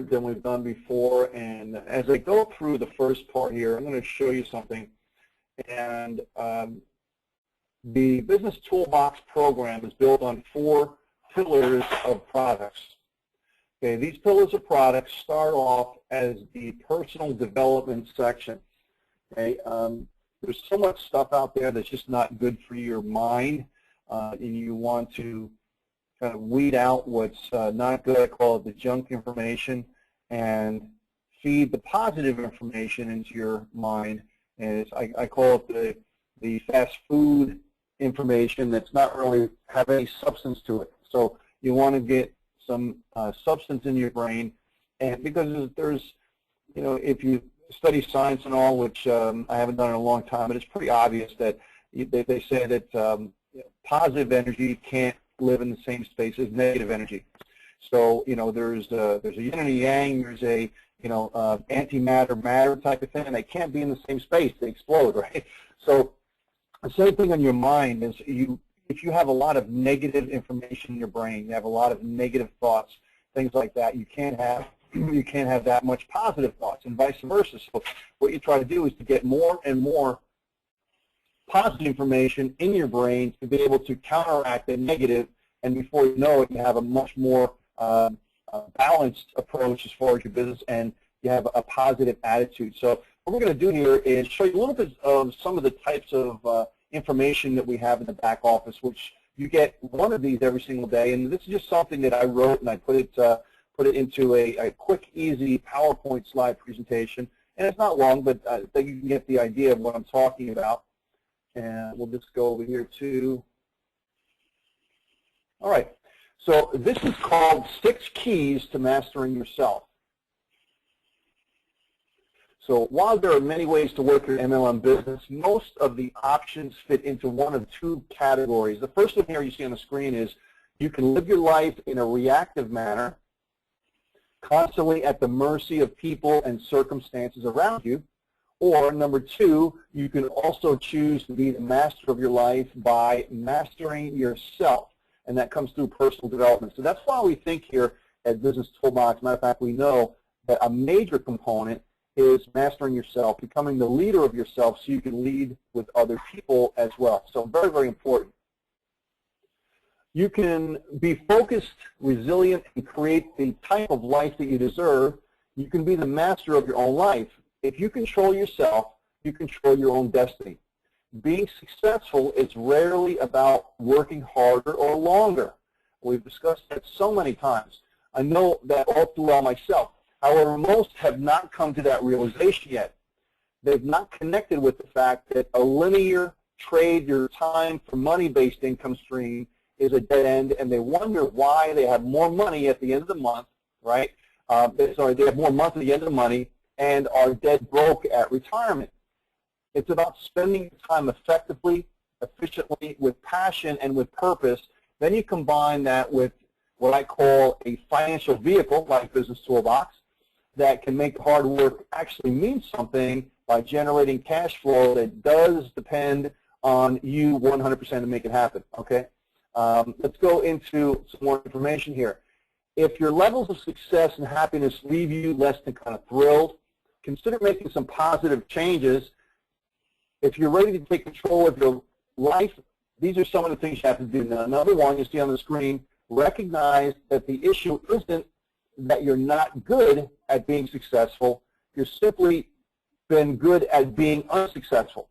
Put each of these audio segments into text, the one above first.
different than we've done before. And as I go through the first part here, I'm going to show you something. And the Business Toolbox program is built on 4 pillars of products. Okay, these pillars of products start off as the personal development section. Okay, there's so much stuff out there that's just not good for your mind, and you want to kind of weed out what's not good. I call it the junk information, and feed the positive information into your mind. And I call it the fast food information that's not really have any substance to it. So you want to get some substance in your brain, and because there's, you know, if you study science and all, which I haven't done in a long time, but it's pretty obvious that they say that positive energy can't live in the same space as negative energy. So, you know, there's a yin and a yang, there's a, you know, antimatter, matter type of thing, and they can't be in the same space. They explode, right? So the same thing on your mind is if you have a lot of negative information in your brain, you have a lot of negative thoughts, things like that, you can't have that much positive thoughts, and vice versa. So what you try to do is to get more and more positive information in your brain to be able to counteract the negative, and before you know it, you have a much more balanced approach as far as your business, and you have a positive attitude. So what we're going to do here is show you a little bit of some of the types of information that we have in the back office, which you get one of these every single day, and this is just something that I wrote, and I put it into a quick, easy PowerPoint slide presentation, and it's not long, but I think you can get the idea of what I'm talking about. And we'll just go over here to, all right, so this is called 6 Keys to Mastering Yourself. So while there are many ways to work your MLM business, most of the options fit into one of 2 categories. The first one here you see on the screen is you can live your life in a reactive manner, constantly at the mercy of people and circumstances around you. Or number 2, you can also choose to be the master of your life by mastering yourself, and that comes through personal development. So that's why we think here at Business Toolbox, matter of fact, we know that a major component is mastering yourself, becoming the leader of yourself so you can lead with other people as well. So very, very important. You can be focused, resilient, and create the type of life that you deserve. You can be the master of your own life. If you control yourself, you control your own destiny. Being successful is rarely about working harder or longer. We've discussed that so many times. I know that all too well myself. However, most have not come to that realization yet. They've not connected with the fact that a linear trade your time for money-based income stream is a dead end, and they wonder why they have more money at the end of the month, right? They have more money at the end of the money and are dead broke at retirement. It's about spending time effectively, efficiently, with passion and with purpose. Then you combine that with what I call a financial vehicle like Business Toolbox that can make hard work actually mean something by generating cash flow that does depend on you 100% to make it happen, okay? Let's go into some more information here. If your levels of success and happiness leave you less than kind of thrilled, consider making some positive changes. If you're ready to take control of your life, these are some of the things you have to do. Now, number 1, you see on the screen, recognize that the issue isn't that you're not good at being successful. You're simply been good at being unsuccessful.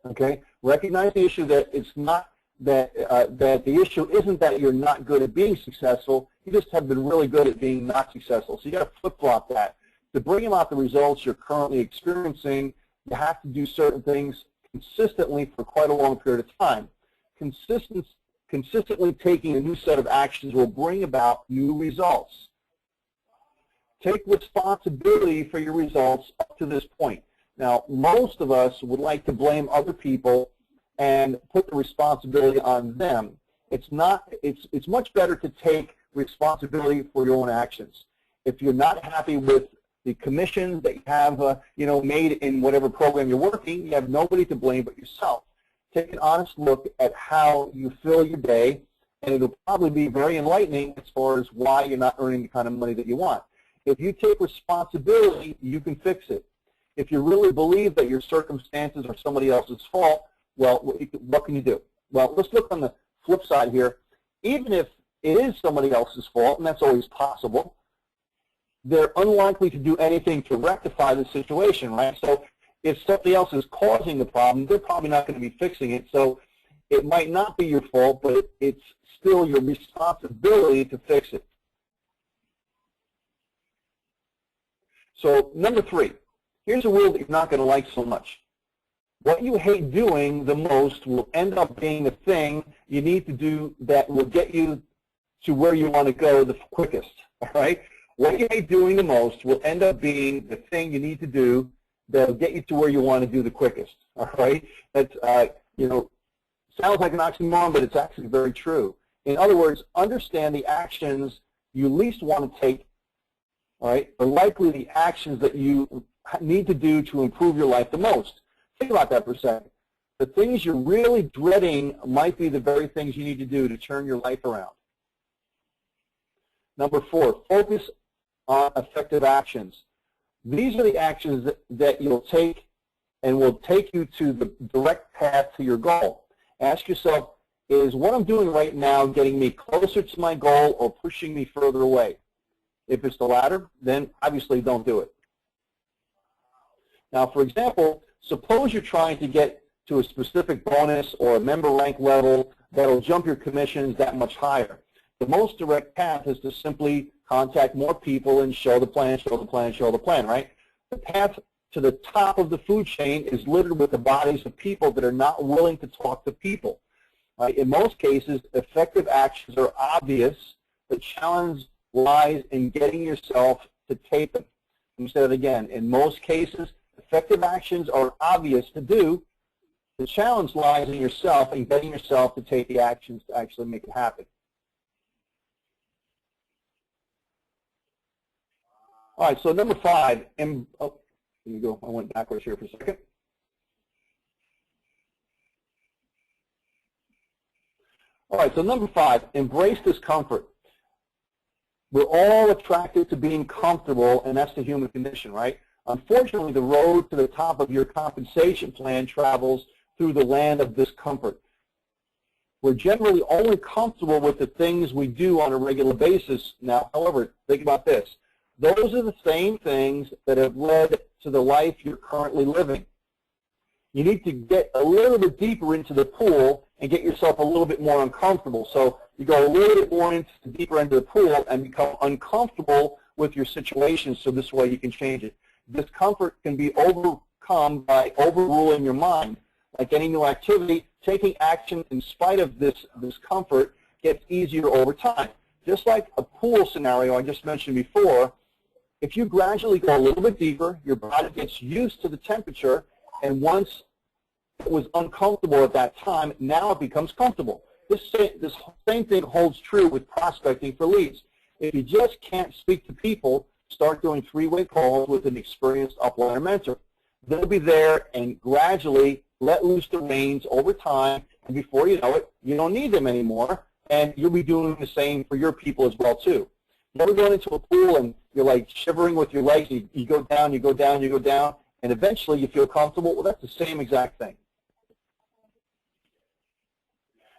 Okay? Recognize the issue that it's not that the issue isn't that you're not good at being successful. You just have been really good at being not successful. So you got to flip-flop that. To bring about the results you're currently experiencing, you have to do certain things consistently for quite a long period of time. Consistently taking a new set of actions will bring about new results. Take responsibility for your results up to this point. Now, most of us would like to blame other people and put the responsibility on them. It's much better to take responsibility for your own actions. If you're not happy with the commissions that you have made in whatever program you're working, you have nobody to blame but yourself. Take an honest look at how you fill your day, and it'll probably be very enlightening as far as why you're not earning the kind of money that you want. If you take responsibility, you can fix it. If you really believe that your circumstances are somebody else's fault, well, what can you do? Well, let's look on the flip side here. Even if it is somebody else's fault, and that's always possible, they're unlikely to do anything to rectify the situation, right? So if somebody else is causing the problem, they're probably not going to be fixing it. So it might not be your fault, but it's still your responsibility to fix it. So number 3, here's a rule that you're not going to like so much. What you hate doing the most will end up being the thing you need to do that will get you to where you want to go the quickest, all right? What you hate doing the most will end up being the thing you need to do that will get you to where you want to do the quickest, all right? That's, you know, sounds like an oxymoron, but it's actually very true. In other words, understand the actions you least want to take, all right, are likely the actions that you need to do to improve your life the most. Think about that for a second. The things you're really dreading might be the very things you need to do to turn your life around. Number 4, focus on effective actions. These are the actions that you'll take and will take you to the direct path to your goal. Ask yourself, is what I'm doing right now getting me closer to my goal or pushing me further away? If it's the latter, then obviously don't do it. Now, for example, suppose you're trying to get to a specific bonus or a member rank level that will jump your commissions that much higher. The most direct path is to simply contact more people and show the plan, show the plan, show the plan, right? The path to the top of the food chain is littered with the bodies of people that are not willing to talk to people. In most cases, effective actions are obvious. The challenge lies in getting yourself to take them. Let me say that again. In most cases, effective actions are obvious to do. The challenge lies in yourself and getting yourself to take the actions to actually make it happen. All right, so number 5, and oh, here you go. I went backwards here for a second. All right, so number 5, embrace discomfort. We're all attracted to being comfortable, and that's the human condition, right? Unfortunately, the road to the top of your compensation plan travels through the land of discomfort. We're generally only comfortable with the things we do on a regular basis. Now, however, think about this. Those are the same things that have led to the life you're currently living. You need to get a little bit deeper into the pool and get yourself a little bit more uncomfortable. So you go a little bit more into the deeper end of the pool and become uncomfortable with your situation, so this way you can change it. Discomfort can be overcome by overruling your mind. Like any new activity, taking action in spite of this discomfort gets easier over time. Just like a pool scenario I just mentioned before, if you gradually go a little bit deeper, your body gets used to the temperature, and once it was uncomfortable at that time, now it becomes comfortable. This same thing holds true with prospecting for leads. If you just can't speak to people, start doing 3-way calls with an experienced upline mentor. They'll be there and gradually let loose the reins over time, and before you know it, you don't need them anymore, and you'll be doing the same for your people as well, too. You ever go into a pool and you're like shivering with your legs, you go down, you go down, you go down, and eventually you feel comfortable? Well, that's the same exact thing.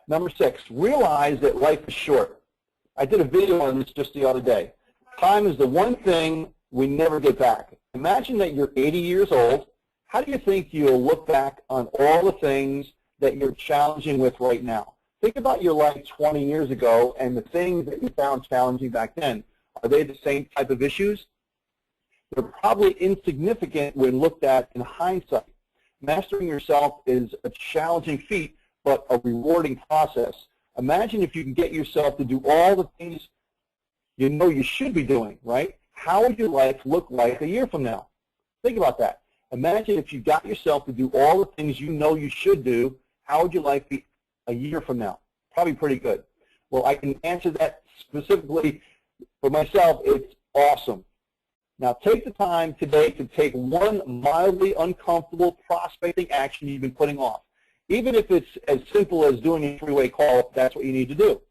Number 6, realize that life is short. I did a video on this just the other day. Time is the one thing we never get back. Imagine that you're 80 years old. How do you think you'll look back on all the things that you're challenging with right now? Think about your life 20 years ago and the things that you found challenging back then. Are they the same type of issues? They're probably insignificant when looked at in hindsight. Mastering yourself is a challenging feat, but a rewarding process. Imagine if you can get yourself to do all the things you know you should be doing, right? How would your life look like a year from now? Think about that. Imagine if you got yourself to do all the things you know you should do, how would your life be a year from now? Probably pretty good. Well, I can answer that specifically for myself. It's awesome. Now, take the time today to take one mildly uncomfortable prospecting action you've been putting off. Even if it's as simple as doing a 3-way call, if that's what you need to do.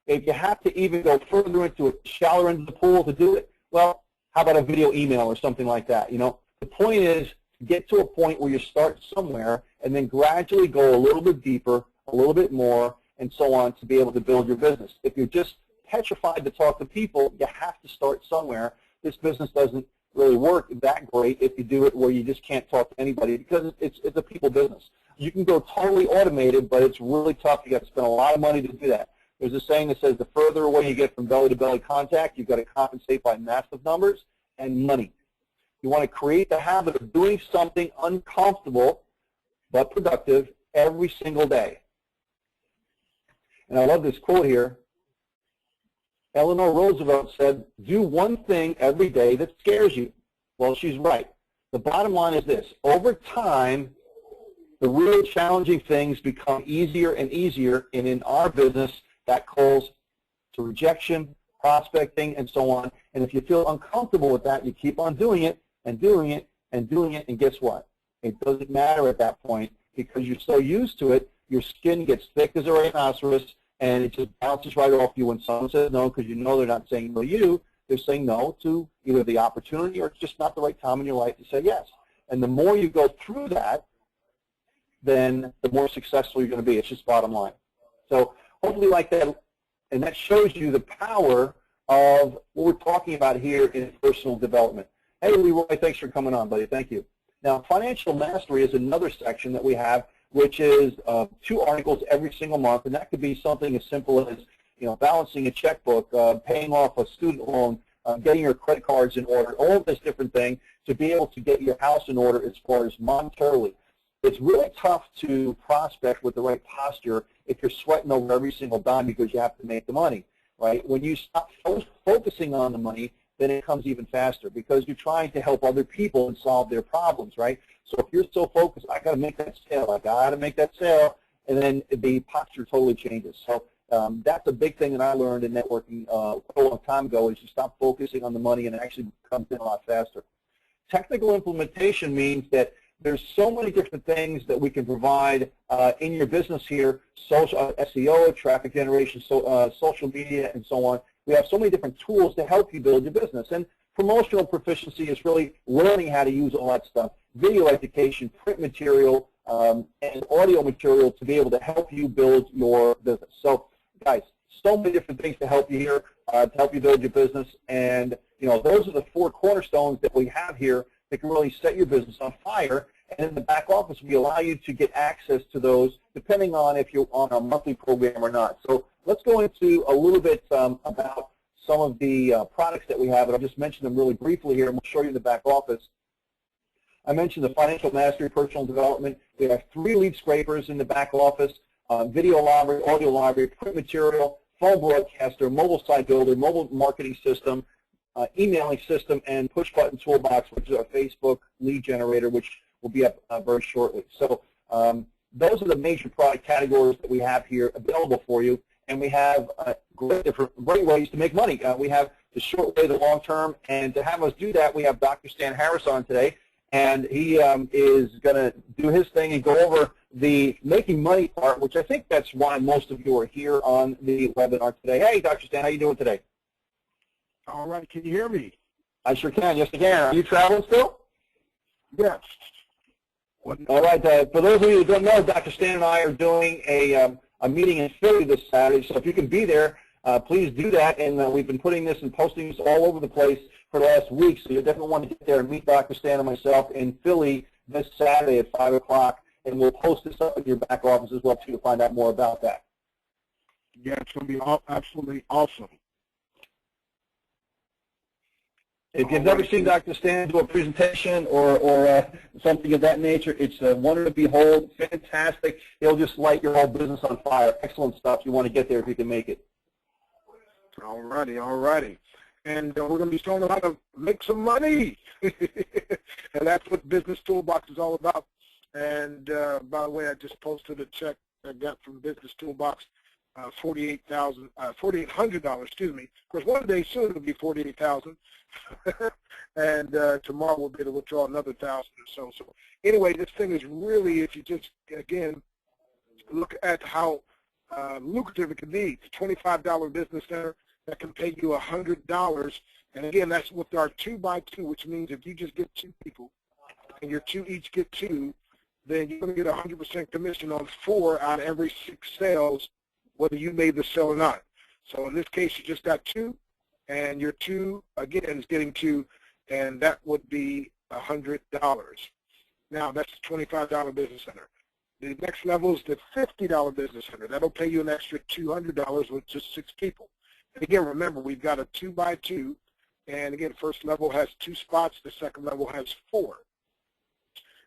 If you have to even go further into a shallower end of the pool to do it, well, how about a video email or something like that? You know, the point is get to a point where you start somewhere and then gradually go a little bit deeper, a little bit more, and so on to be able to build your business. If you're just petrified to talk to people, you have to start somewhere. This business doesn't really work that great if you do it where you just can't talk to anybody because it's a people business. You can go totally automated, but it's really tough. You got to spend a lot of money to do that. There's a saying that says the further away you get from belly-to-belly contact, you've got to compensate by massive numbers and money. You want to create the habit of doing something uncomfortable but productive every single day. And I love this quote here. Eleanor Roosevelt said, do one thing every day that scares you. Well, she's right. The bottom line is this. Over time, the really challenging things become easier and easier, and in our business, that calls to rejection, prospecting, and so on. And if you feel uncomfortable with that, you keep on doing it and doing it and doing it, and guess what? It doesn't matter at that point because you're so used to it, your skin gets thick as a rhinoceros, and it just bounces right off you when someone says no because you know they're not saying no to you. They're saying no to either the opportunity or it's just not the right time in your life to say yes. And the more you go through that, then the more successful you're going to be. It's just bottom line. So hopefully like that, and that shows you the power of what we're talking about here in personal development. Hey, Leroy, thanks for coming on, buddy. Thank you. Now, financial mastery is another section that we have, which is 2 articles every single month, and that could be something as simple as, you know, balancing a checkbook, paying off a student loan, getting your credit cards in order, all of this different thing to be able to get your house in order as far as monetarily. It's really tough to prospect with the right posture if you're sweating over every single dime because you have to make the money, right? When you stop focusing on the money, then it comes even faster because you're trying to help other people and solve their problems, right? So if you're so focused, I got to make that sale, I got to make that sale, and then the posture totally changes. So that's a big thing that I learned in networking a long time ago is you stop focusing on the money and it actually comes in a lot faster. Technical implementation means that there's so many different things that we can provide in your business here, social, SEO, traffic generation, social media, and so on. We have so many different tools to help you build your business. And promotional proficiency is really learning how to use all that stuff. Video education, print material, and audio material to be able to help you build your business. So, guys, so many different things to help you here, to help you build your business. And, you know, those are the 4 cornerstones that we have here that can really set your business on fire. And in the back office, we allow you to get access to those depending on if you're on a monthly program or not. So let's go into a little bit about some of the products that we have, and I'll just mention them really briefly here, and we'll show you in the back office. I mentioned the Financial Mastery Personal Development. We have 3 lead scrapers in the back office, video library, audio library, print material, phone broadcaster, mobile site builder, mobile marketing system, emailing system, and push-button toolbox, which is our Facebook lead generator, which will be up very shortly. So those are the major product categories that we have here available for you, and we have great ways to make money. We have the short way, the long term, and to have us do that, we have Dr. Stan Harris on today, and he is going to do his thing and go over the making money part, which I think that's why most of you are here on the webinar today. Hey, Dr. Stan, how you doing today? All right, can you hear me? I sure can. Yes, I can. Are you traveling still? Yes. All right. For those of you who don't know, Dr. Stan and I are doing a meeting in Philly this Saturday. So if you can be there, please do that. And we've been putting this and posting this all over the place for the last week. So you definitely want to get there and meet Dr. Stan and myself in Philly this Saturday at 5 o'clock. And we'll post this up in your back office as well, too, to find out more about that. Yeah, it's going to be absolutely awesome. If you've never seen Dr. Stan do a presentation or something of that nature, it's a wonder to behold. Fantastic. He'll just light your whole business on fire. Excellent stuff. You want to get there if you can make it. All righty, all righty. And we're going to be showing them how to make some money. And that's what Business Toolbox is all about. And by the way, I just posted a check I got from Business Toolbox, $4,800, excuse me. Of course, one day soon it'll be $48,000. And tomorrow we'll be able to withdraw another 1,000 or so. So anyway, this thing is really, if you just, again, look at how lucrative it can be. It's a $25 business center that can pay you $100 And again, that's with our 2x2, which means if you just get 2 people and your 2 each get 2, then you're going to get 100% commission on 4 out of every 6 sales, whether you made the sale or not. So in this case, you just got 2, and your 2, again, is getting 2, and that would be $100. Now, that's a $25 business center. The next level is the $50 business center. That'll pay you an extra $200 with just 6 people. And again, remember, we've got a 2x2, and again, first level has 2 spots, the second level has 4.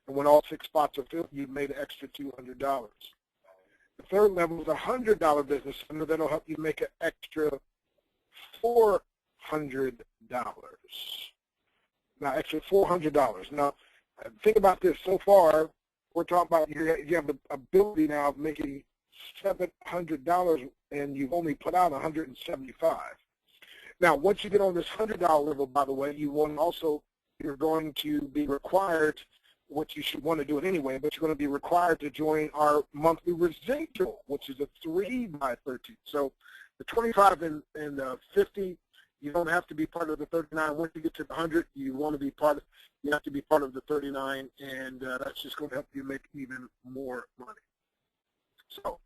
And when all 6 spots are filled, you've made an extra $200. The third level is a $100 business center that'll help you make an extra $400. Now, extra $400. Now, think about this. So far, we're talking about you have the ability now of making $700, and you've only put out $175. Now, once you get on this $100 level, by the way, you're going to be required, what you should want to do it anyway, but you're going to be required to join our monthly residual, which is a 3x13. So the 25 and the 50, you don't have to be part of the 39. Once you get to the 100, you have to be part of the 39, and that's just going to help you make even more money. So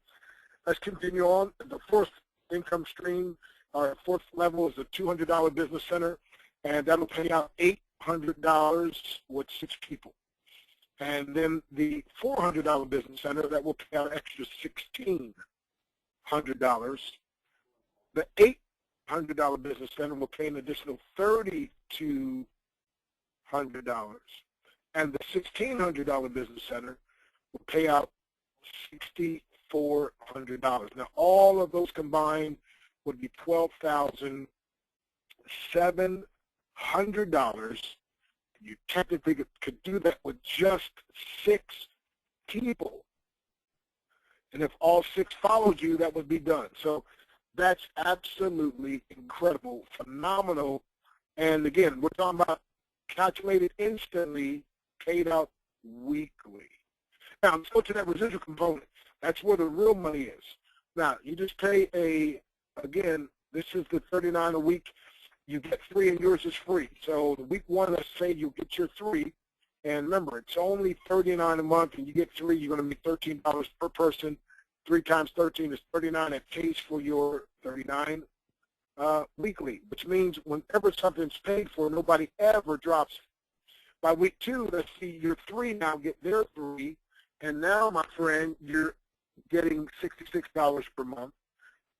let's continue on. The fourth income stream, our fourth level is a $200 business center, and that'll pay out $800 with 6 people. And then the $400 business center, that will pay out an extra $1,600. The $800 business center will pay an additional $3,200. And the $1,600 business center will pay out $6,400. Now, all of those combined would be $12,700. You technically could do that with just 6 people. And if all 6 followed you, that would be done. So that's absolutely incredible, phenomenal. And again, we're talking about calculated instantly, paid out weekly. Now, let's go to that residual component. That's where the real money is. Now, you just pay again, this is the $39 a week. You get 3 and yours is free. So the week 1, let's say you get your 3. And remember, it's only $39 a month, and you get 3, you're going to be $13 per person. 3 times 13 is 39. It pays for your 39 weekly, which means whenever something's paid for, nobody ever drops it. By week 2, let's see, your 3 now get their 3, and now, my friend, you're getting $66 per month.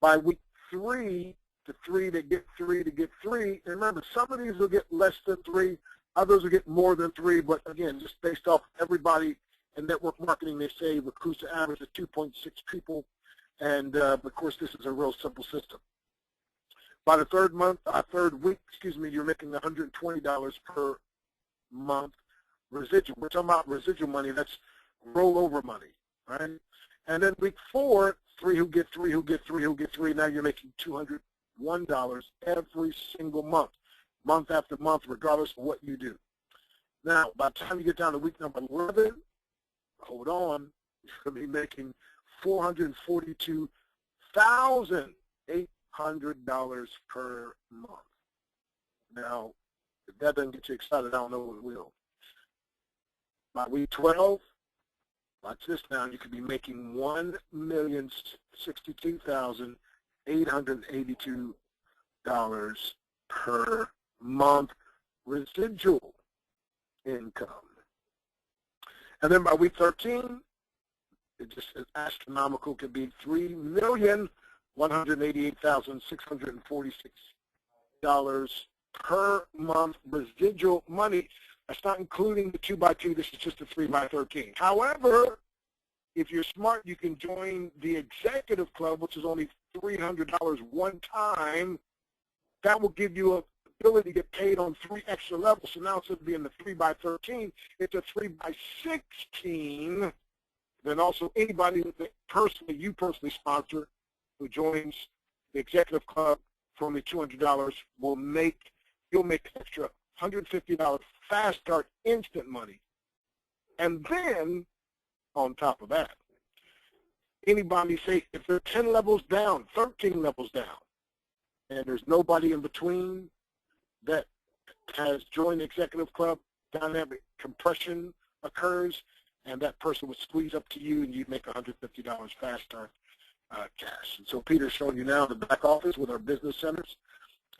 By week 3, the 3 to get 3 to get 3, and remember, some of these will get less than 3, others will get more than 3, but again, just based off everybody in network marketing, they say recruits to average of 2.6 people, and of course, this is a real simple system. By the third week, you're making $120 per month residual. We're talking about residual money. That's rollover money, right? And then week 4, 3 who get 3, who get 3, who get 3. Now you're making $201 every single month, month after month, regardless of what you do. Now, by the time you get down to week number 11, hold on, you're going to be making $442,800 per month. Now, if that doesn't get you excited, I don't know what will. By week 12, watch this now, you could be making $1,062,882 per month residual income. And then by week 13, it just is astronomical, could be $3,188,646 per month residual money. That's not including the 2x2. This is just a 3x13. However, if you're smart, you can join the executive club, which is only $300 one time. That will give you an ability to get paid on 3 extra levels. So now instead of being the 3x13, it's a 3x16. Then also anybody that you personally sponsor who joins the executive club for only $200 you'll make extra $150 fast start instant money. And then on top of that, anybody say if they're 10 levels down, 13 levels down, and there's nobody in between, that has joined the executive club, dynamic compression occurs, and that person would squeeze up to you, and you'd make $150 fast start cash. And so Peter's showing you now the back office with our business centers,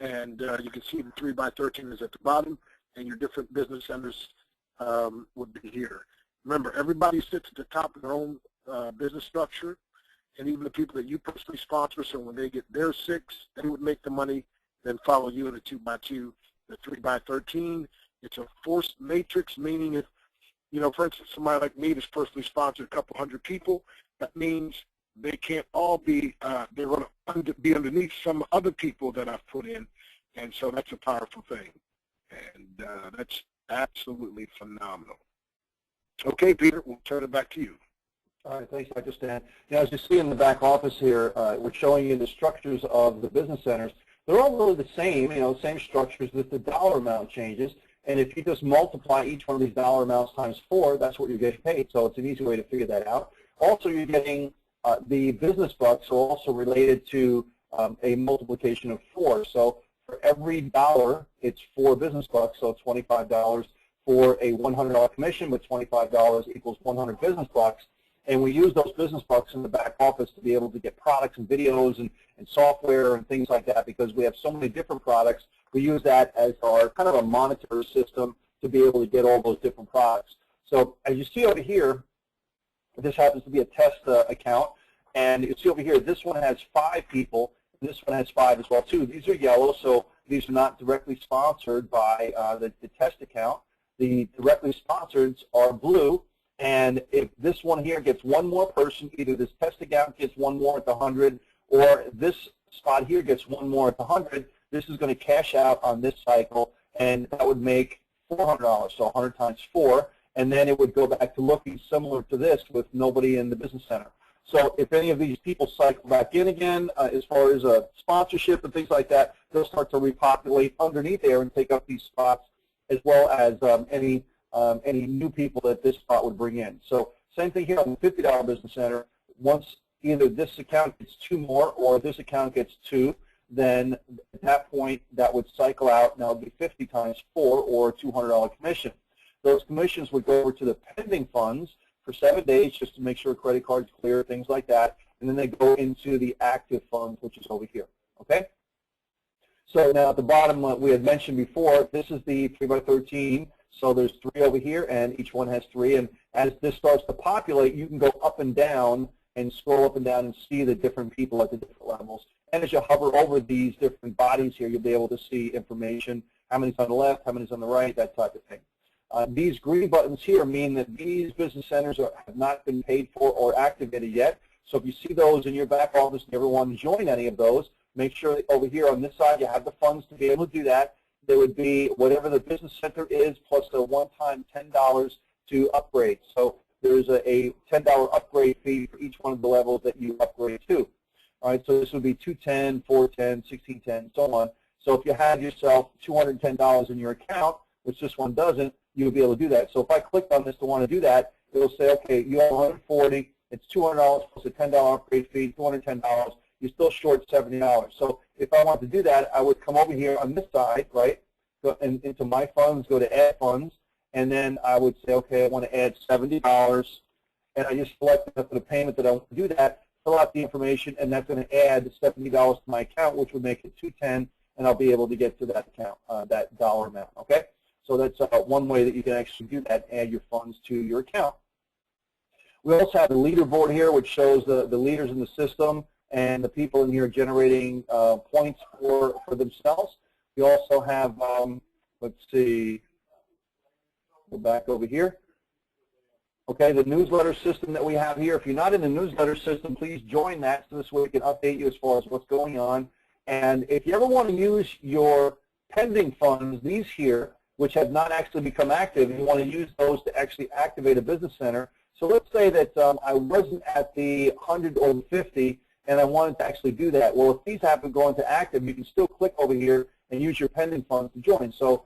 and you can see the 3x13 is at the bottom, and your different business centers would be here. Remember, everybody sits at the top of their own business structure, and even the people that you personally sponsor, so when they get their 6, they would make the money, then follow you in the 2x2, the 3x13. It's a forced matrix, meaning if, you know, for instance, somebody like me that's personally sponsored a couple hundred people, that means they can't all be, they're going to be underneath some other people that I've put in, and so that's a powerful thing, and that's absolutely phenomenal. Okay, Peter, we'll turn it back to you. All right, thanks, Dr. Stan. Now, as you see in the back office here, we're showing you the structures of the business centers. They're all really the same, you know, same structures, that the dollar amount changes. And if you just multiply each one of these dollar amounts times 4, that's what you're getting paid. So it's an easy way to figure that out. Also, you're getting the business bucks are also related to a multiplication of 4. So for every dollar, it's 4 business bucks, so $25 for a $100 commission, but $25 equals 100 business bucks. And we use those business bucks in the back office to be able to get products and videos and software and things like that, because we have so many different products. We use that as our kind of a monitor system to be able to get all those different products. So as you see over here, this happens to be a test account. And you see over here, this one has 5 people, and this one has 5 as well, too. These are yellow, so these are not directly sponsored by the test account. The directly sponsored are blue. And if this one here gets one more person, either this test account gets one more at the 100, or this spot here gets one more at the 100, this is going to cash out on this cycle, and that would make $400, so 100 times 4, and then it would go back to looking similar to this with nobody in the business center. So if any of these people cycle back in again, as far as sponsorship and things like that, they'll start to repopulate underneath there and take up these spots, as well as any new people that this spot would bring in. So same thing here on the $50 business center. Once either this account gets 2 more or this account gets 2, then at that point that would cycle out. Now it would be 50 times 4 or $200 commission. Those commissions would go over to the pending funds for 7 days just to make sure credit cards clear, things like that, and then they go into the active funds, which is over here. Okay? So now at the bottom, we had mentioned before, this is the 3x13. So there's 3 over here, and each one has 3. And as this starts to populate, you can go up and down and scroll up and down and see the different people at the different levels. And as you hover over these different bodies here, you'll be able to see information, how many's on the left, how many's on the right, that type of thing. These green buttons here mean that these business centers have not been paid for or activated yet. So if you see those in your back office and everyone join any of those, make sure that over here on this side you have the funds to be able to do that. There would be whatever the business center is plus a one-time $10 to upgrade. So there's a $10 upgrade fee for each one of the levels that you upgrade to. All right, so this would be 210, 410, 1610, so on. So if you had yourself $210 in your account, which this one doesn't, you would be able to do that. So if I clicked on this to want to do that, it will say, okay, you have 140, it's $200 plus a $10 upgrade fee, $210. You're still short $70. So if I want to do that, I would come over here on this side, right, go into my funds, go to add funds, and then I would say, okay, I want to add $70, and I just select for the payment that I want to do that, fill out the information, and that's going to add $70 to my account, which would make it $210, and I'll be able to get to that account, that dollar amount, okay? So that's one way that you can actually do that, add your funds to your account. We also have the leaderboard here, which shows the leaders in the system and the people in here generating points for themselves. We also have, let's see, go back over here. Okay, the newsletter system that we have here. If you're not in the newsletter system, please join that so this way we can update you as far as what's going on. And if you ever want to use your pending funds, these here, which have not actually become active, and you want to use those to actually activate a business center. So let's say that I wasn't at the 100 or the 50, and I wanted to actually do that. Well, if these happen to go into active, you can still click over here and use your pending funds to join. So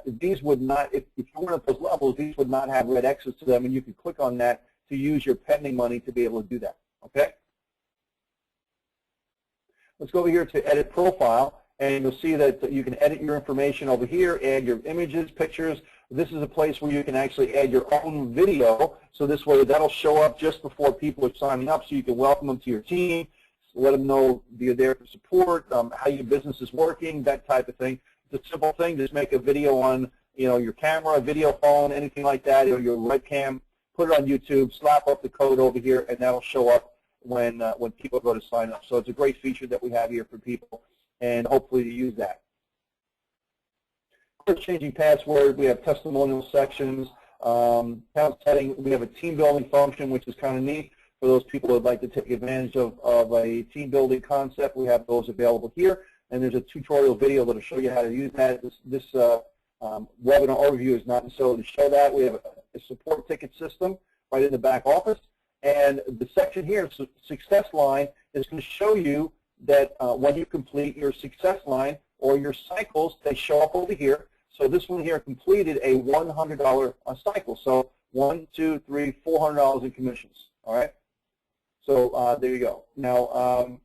these would not, if you weren't at those levels, these would not have red X's to them, and you can click on that to use your pending money to be able to do that. Okay? Let's go over here to edit profile. and you'll see that you can edit your information over here, add your images, pictures. This is a place where you can actually add your own video, so this way that'll show up just before people are signing up, so you can welcome them to your team, let them know you're there for support, how your business is working, that type of thing. It's a simple thing. Just make a video on your camera, video phone, anything like that, or your webcam, put it on YouTube, slap up the code over here, and that'll show up when people go to sign up. So it's a great feature that we have here for people, and hopefully you use that. Of course, changing password, we have testimonial sections, account setting, we have a team building function, which is kind of neat for those people who would like to take advantage of a team building concept. We have those available here, and there's a tutorial video that will show you how to use that. This webinar overview is not necessarily to show that. We have a support ticket system right in the back office, and the section here, success line, is going to show you that when you complete your success line or your cycles, they show up over here. So this one here completed a $100 cycle. So $1, $2, $3, $400 in commissions. All right. So there you go. Now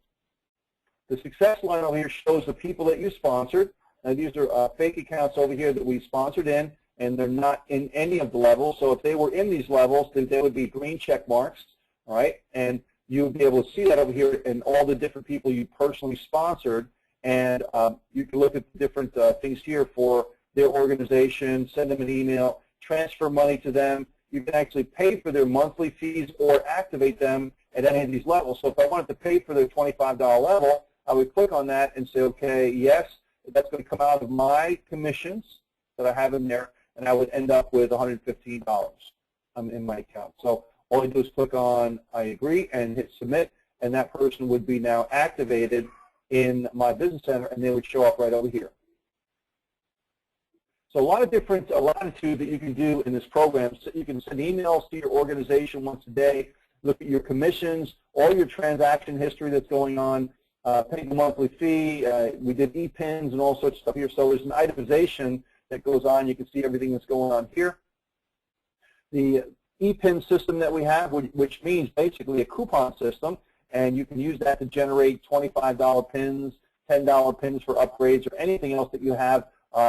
the success line over here shows the people that you sponsored. Now these are fake accounts over here that we sponsored in, and they're not in any of the levels. So if they were in these levels, then they would be green check marks. All right, and you would be able to see that over here in all the different people you personally sponsored, and you can look at the different things here for their organization, send them an email, transfer money to them. You can actually pay for their monthly fees or activate them at any of these levels. So if I wanted to pay for their $25 level, I would click on that and say, okay, yes, that's going to come out of my commissions that I have in there, and I would end up with $115 in my account. So all I do is click on I agree and hit submit, and that person would be now activated in my business center, and they would show up right over here. So a lot of different latitude that you can do in this program. So you can send emails to your organization once a day, look at your commissions, all your transaction history that's going on, pay the monthly fee. We did e-pins and all sorts of stuff here. So there's an itemization that goes on. You can see everything that's going on here. The e-pin system that we have, which means basically a coupon system, and you can use that to generate $25 pins, $10 pins for upgrades, or anything else that you have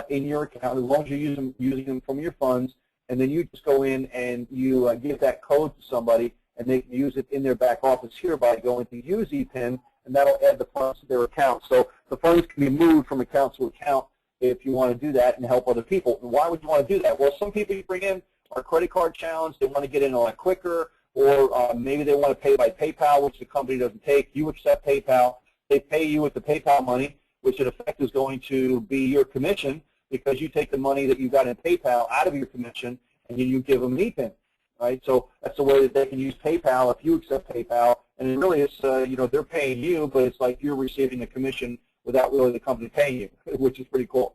in your account, as long as you're using them from your funds, and then you just go in and you give that code to somebody, and they can use it in their back office here by going to use ePIN, and that'll add the funds to their account. So the funds can be moved from account to account if you want to do that and help other people. And why would you want to do that? Well, some people you bring in are credit card challenged, they want to get in a lot quicker, or maybe they want to pay by PayPal, which the company doesn't take. You accept PayPal. They pay you with the PayPal money, which in effect is going to be your commission, because you take the money that you got in PayPal out of your commission and you give them an ePIN, right? So that's the way that they can use PayPal if you accept PayPal, and really it's, they're paying you, but it's like you're receiving a commission without really the company paying you, which is pretty cool.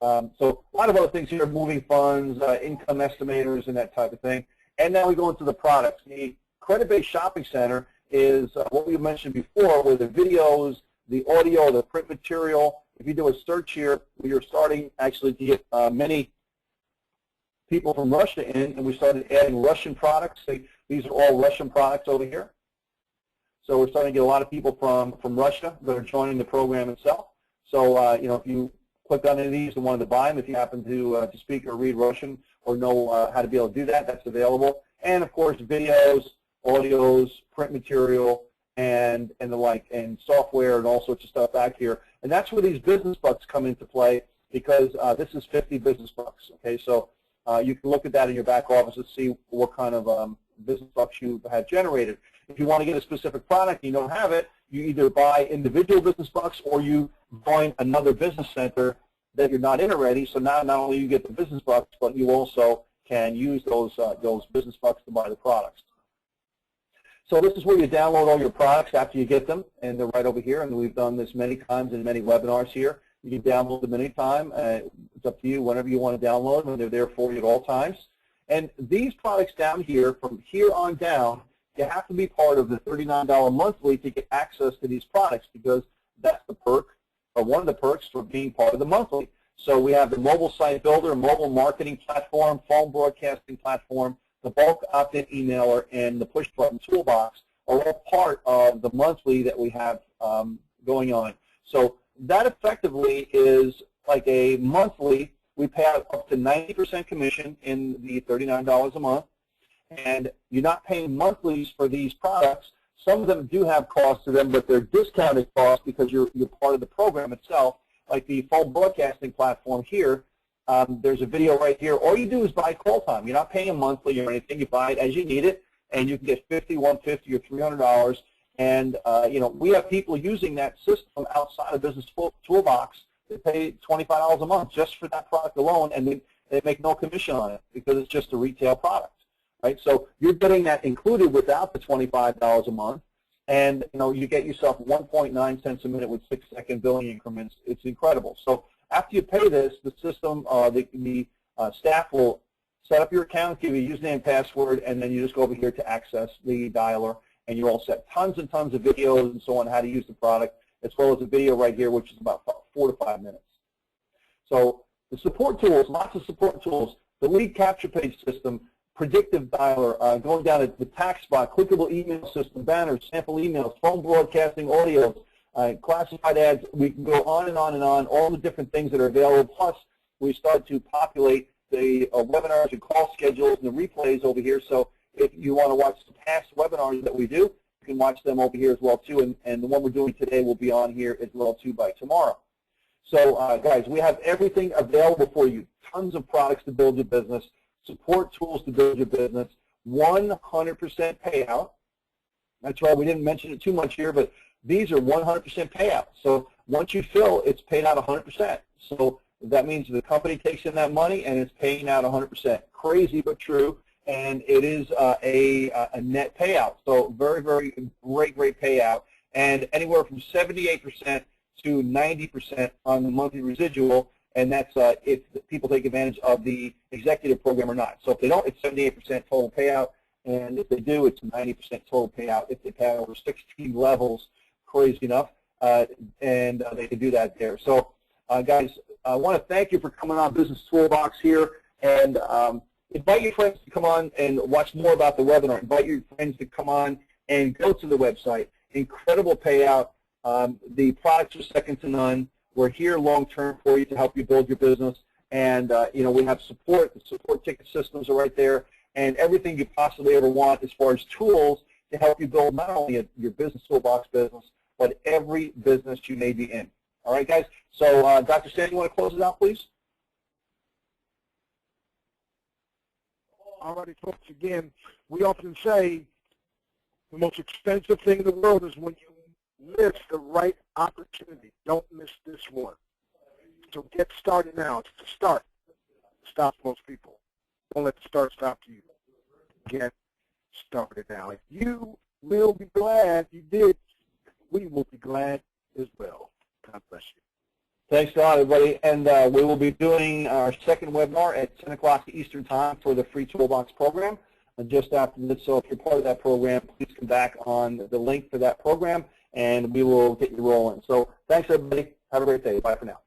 So a lot of other things here, moving funds, income estimators, and that type of thing. And now we go into the products. The credit-based shopping center is what we mentioned before, where the videos, the audio, the print material. If you do a search here, we are starting actually to get many people from Russia in, and we started adding Russian products. These are all Russian products over here. So we're starting to get a lot of people from Russia that are joining the program itself. So if you clicked on any of these and wanted to buy them, if you happen to speak or read Russian or know how to be able to do that, that's available. And of course, videos, audios, print material, and the like, and software and all sorts of stuff back here. And that's where these business bucks come into play, because this is 50 business bucks. Okay, so you can look at that in your back office and see what kind of business bucks you have generated. If you want to get a specific product and you don't have it, you either buy individual business bucks or you join another business center that you're not in already. So now not only you get the business bucks, but you also can use those business bucks to buy the products. So this is where you download all your products after you get them, and they're right over here. And we've done this many times in many webinars here. You can download them anytime. It's up to you whenever you want to download them, and they're there for you at all times. And these products down here, from here on down, you have to be part of the $39 monthly to get access to these products, because that's the perk, or one of the perks for being part of the monthly. So we have the mobile site builder, mobile marketing platform, phone broadcasting platform, the bulk opt-in emailer, and the push button toolbox are all part of the monthly that we have going on. So that effectively is like a monthly. We pay out up to 90% commission in the $39 a month, and you're not paying monthlies for these products. Some of them do have costs to them, but they're discounted costs because you're part of the program itself. Like the phone broadcasting platform here, there's a video right here. All you do is buy call time. You're not paying monthly or anything. You buy it as you need it, and you can get $50, $150, or $300. And we have people using that system outside of Business Toolbox. They pay $25 a month just for that product alone, and they make no commission on it because it's just a retail product, right? So you're getting that included without the $25 a month, and you get yourself 1.9 cents a minute with 6-second billing increments. It's incredible. So after you pay this, the system, the staff will set up your account, give you a username and password, and then you just go over here to access the dialer, and you're all set. Tons and tons of videos and so on how to use the product, as well as a video right here, which is about 4 to 5 minutes. So the support tools, lots of support tools, the lead capture page system, predictive dialer, going down to the tax spot, clickable email system, banners, sample emails, phone broadcasting, audios, classified ads. We can go on and on and on, all the different things that are available. Plus, we start to populate the webinars and call schedules and the replays over here. So if you want to watch the past webinars that we do, you can watch them over here as well too. And the one we're doing today will be on here as well too by tomorrow. So guys, we have everything available for you. Tons of products to build your business, support tools to build your business, 100% payout. That's right, we didn't mention it too much here, but these are 100% payout. So once you fill, it's paid out 100%. So that means the company takes in that money and it's paying out 100%. Crazy but true, and it is a net payout. So very, very great payout, and anywhere from 78% to 90% on the monthly residual, and that's if people take advantage of the executive program or not. So if they don't, it's 78% total payout, and if they do, it's 90% total payout if they pay out over 16 levels. Crazy enough, and they can do that there. So guys, I want to thank you for coming on Business Toolbox here, and invite your friends to come on and watch more about the webinar. Invite your friends to come on and go to the website. Incredible payout. The products are second to none. We're here long-term for you to help you build your business, and we have support. The support ticket systems are right there, and everything you possibly ever want as far as tools to help you build not only your Business Toolbox business, but every business you may be in. All right, guys? So, Dr. Stan, you want to close it out, please? All righty, folks. Again, we often say the most expensive thing in the world is when you miss the right opportunity. Don't miss this one. So get started now. It's the start. Stop most people. Don't let the start stop you. Get started now. If you will be glad you did, we will be glad as well. God bless you. Thanks a lot, everybody. And we will be doing our second webinar at 10 o'clock Eastern Time for the free Toolbox program. And just after this, so if you're part of that program, please come back on the link for that program, and we will get you rolling. So thanks, everybody. Have a great day. Bye for now.